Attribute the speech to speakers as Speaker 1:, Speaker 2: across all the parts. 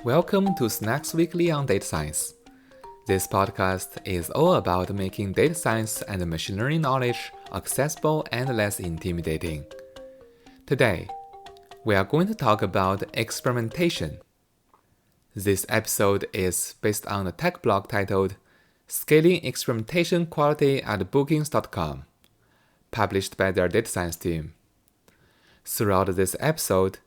Speaker 1: Welcome to Snacks Weekly on Data Science. This podcast is all about making data science and machine learning knowledge accessible and less intimidating. Today, we are going to talk about experimentation. This episode is based on a tech blog titled Scaling Experimentation Quality at Bookings.com, published by their data science team. Throughout this episode,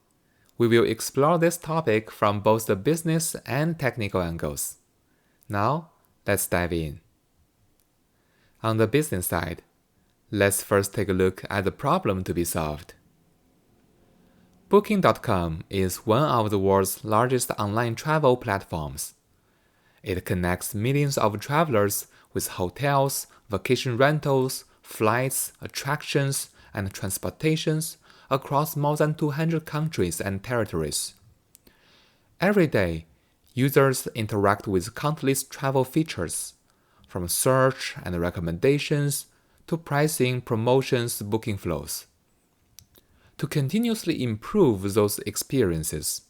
Speaker 1: we will explore this topic from both the business and technical angles. Now, let's dive in. On the business side, let's first take a look at the problem to be solved. Booking.com is one of the world's largest online travel platforms. It connects millions of travelers with hotels, vacation rentals, flights, attractions, and transportations across more than 200 countries and territories. Every day, users interact with countless travel features, from search and recommendations to pricing, promotions, booking flows. To continuously improve those experiences,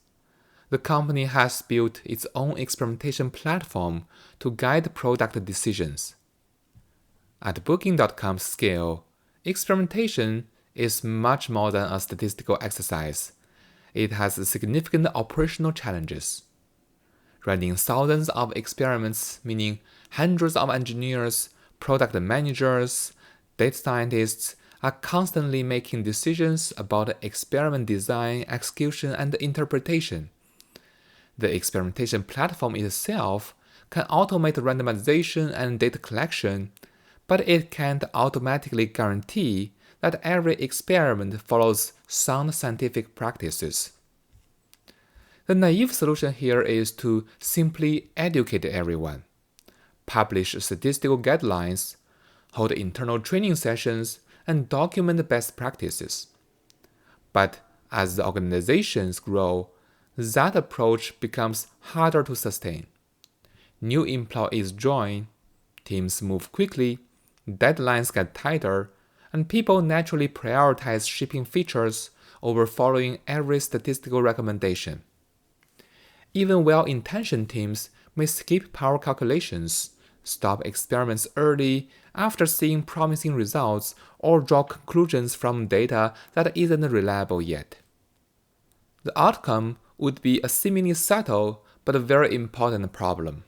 Speaker 1: the company has built its own experimentation platform to guide product decisions. At Booking.com's scale, experimentation is much more than a statistical exercise. It has significant operational challenges. Running thousands of experiments, meaning hundreds of engineers, product managers, data scientists are constantly making decisions about experiment design, execution, and interpretation. The experimentation platform itself can automate randomization and data collection, but it can't automatically guarantee that every experiment follows sound scientific practices. The naive solution here is to simply educate everyone, publish statistical guidelines, hold internal training sessions, and document best practices. But as the organizations grow, that approach becomes harder to sustain. New employees join, teams move quickly, deadlines get tighter, and people naturally prioritize shipping features over following every statistical recommendation. Even well-intentioned teams may skip power calculations, stop experiments early after seeing promising results, or draw conclusions from data that isn't reliable yet. The outcome would be a seemingly subtle but a very important problem.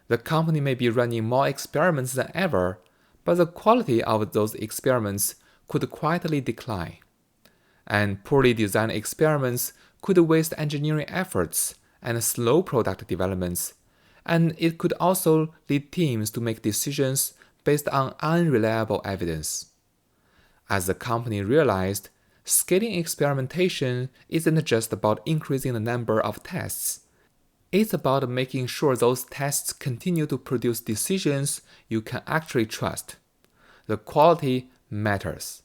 Speaker 1: The company may be running more experiments than ever, but the quality of those experiments could quietly decline. And poorly designed experiments could waste engineering efforts and slow product developments, and it could also lead teams to make decisions based on unreliable evidence. As the company realized, scaling experimentation isn't just about increasing the number of tests. It's about making sure those tests continue to produce decisions you can actually trust. The quality matters.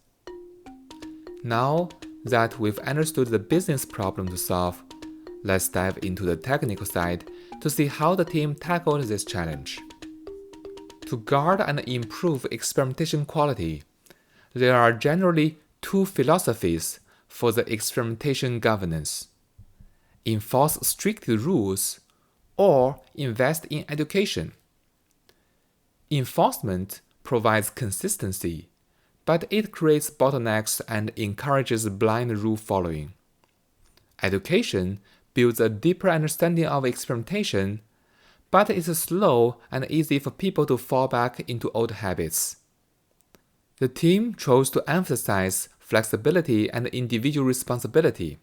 Speaker 1: Now that we've understood the business problem to solve, let's dive into the technical side to see how the team tackled this challenge. To guard and improve experimentation quality, there are generally two philosophies for the experimentation governance: enforce strict rules, or invest in education. Enforcement provides consistency, but it creates bottlenecks and encourages blind rule following. Education builds a deeper understanding of experimentation, but it's slow and easy for people to fall back into old habits. The team chose to emphasize flexibility and individual responsibility.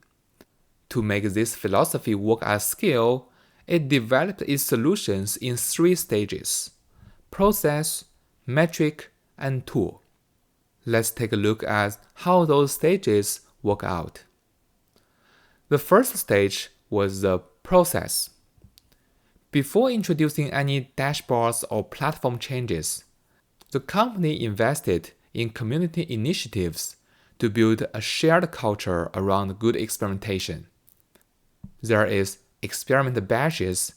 Speaker 1: To make this philosophy work at scale, it developed its solutions in 3 stages: process, metric, and tool. Let's take a look at how those stages work out. The first stage was the process. Before introducing any dashboards or platform changes, the company invested in community initiatives to build a shared culture around good experimentation. There is experiment badges,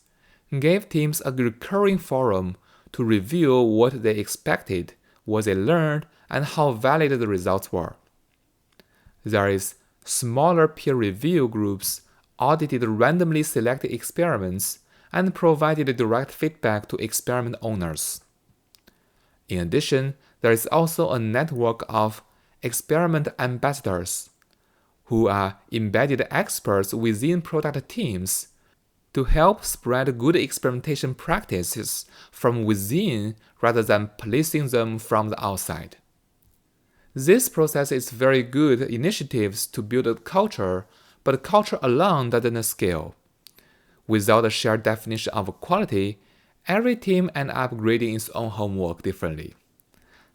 Speaker 1: gave teams a recurring forum to review what they expected, what they learned, and how valid the results were. There is smaller peer review groups audited randomly selected experiments, and provided direct feedback to experiment owners. In addition, there is also a network of experiment ambassadors, who are embedded experts within product teams to help spread good experimentation practices from within rather than policing them from the outside. This process is very good initiatives to build a culture, but culture alone doesn't scale. Without a shared definition of quality, every team ends up grading its own homework differently.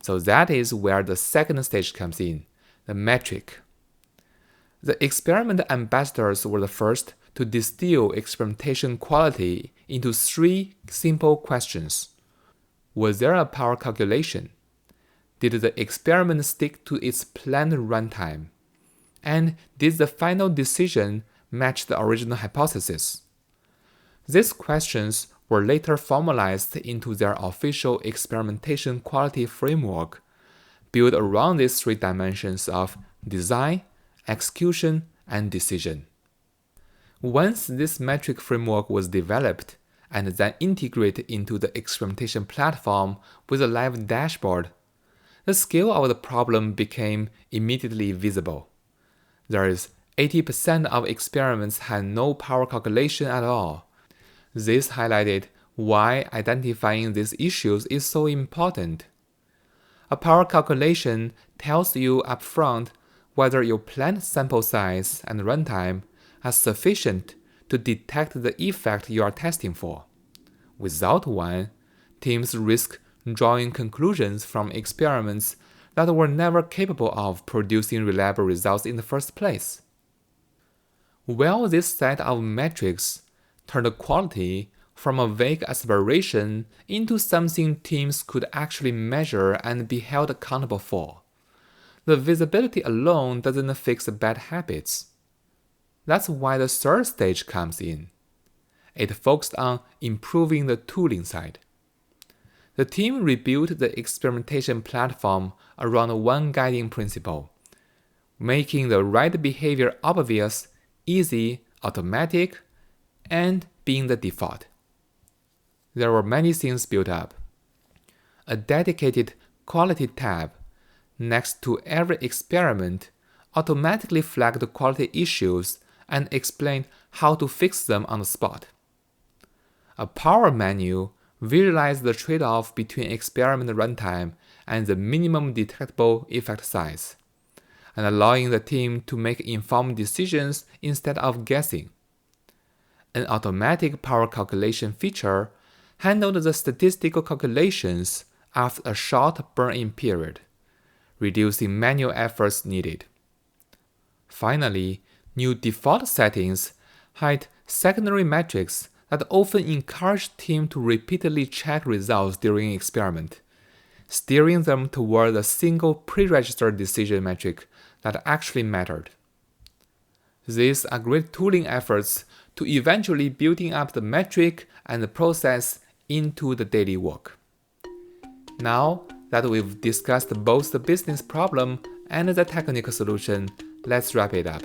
Speaker 1: So that is where the second stage comes in, the metric. The experiment ambassadors were the first to distill experimentation quality into 3 simple questions. Was there a power calculation? Did the experiment stick to its planned runtime? And did the final decision match the original hypothesis? These questions were later formalized into their official experimentation quality framework, built around these 3 dimensions of design, execution, and decision. Once this metric framework was developed and then integrated into the experimentation platform with a live dashboard, the scale of the problem became immediately visible. There is 80% of experiments had no power calculation at all. This highlighted why identifying these issues is so important. A power calculation tells you upfront whether your planned sample size and runtime are sufficient to detect the effect you are testing for. Without one, teams risk drawing conclusions from experiments that were never capable of producing reliable results in the first place. Well, this set of metrics turned quality from a vague aspiration into something teams could actually measure and be held accountable for. The visibility alone doesn't fix bad habits. That's why the third stage comes in. It focused on improving the tooling side. The team rebuilt the experimentation platform around one guiding principle: making the right behavior obvious, easy, automatic, and being the default. There were many things built up. A dedicated quality tab next to every experiment automatically flagged quality issues and explained how to fix them on the spot. A power menu visualized the trade-off between experiment runtime and the minimum detectable effect size, and allowing the team to make informed decisions instead of guessing. An automatic power calculation feature handled the statistical calculations after a short burn-in period, reducing manual efforts needed. Finally, new default settings hide secondary metrics that often encourage teams to repeatedly check results during an experiment, steering them toward a single pre-registered decision metric that actually mattered. These are great tooling efforts to eventually building up the metric and the process into the daily work. Now that we've discussed both the business problem and the technical solution, let's wrap it up.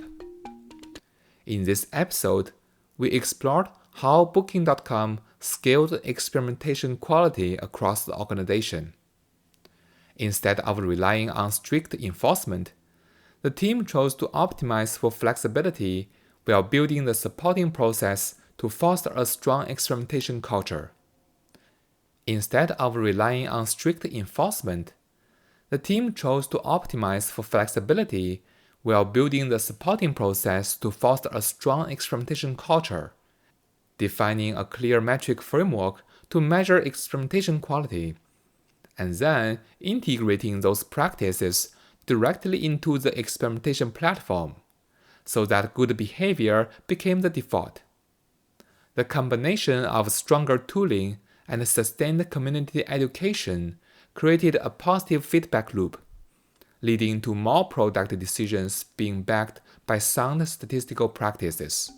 Speaker 1: In this episode, we explored how Booking.com scaled experimentation quality across the organization. Instead of relying on strict enforcement, the team chose to optimize for flexibility while building the supporting process to foster a strong experimentation culture. Instead of relying on strict enforcement, the team chose to optimize for flexibility while building the supporting process to foster a strong experimentation culture, defining a clear metric framework to measure experimentation quality, and then integrating those practices directly into the experimentation platform, so that good behavior became the default. The combination of stronger tooling and sustained community education created a positive feedback loop, leading to more product decisions being backed by sound statistical practices.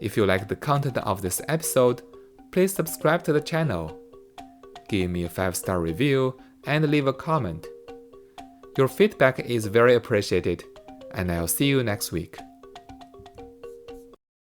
Speaker 1: If you like the content of this episode, please subscribe to the channel, give me a 5-star review, and leave a comment. Your feedback is very appreciated, and I'll see you next week.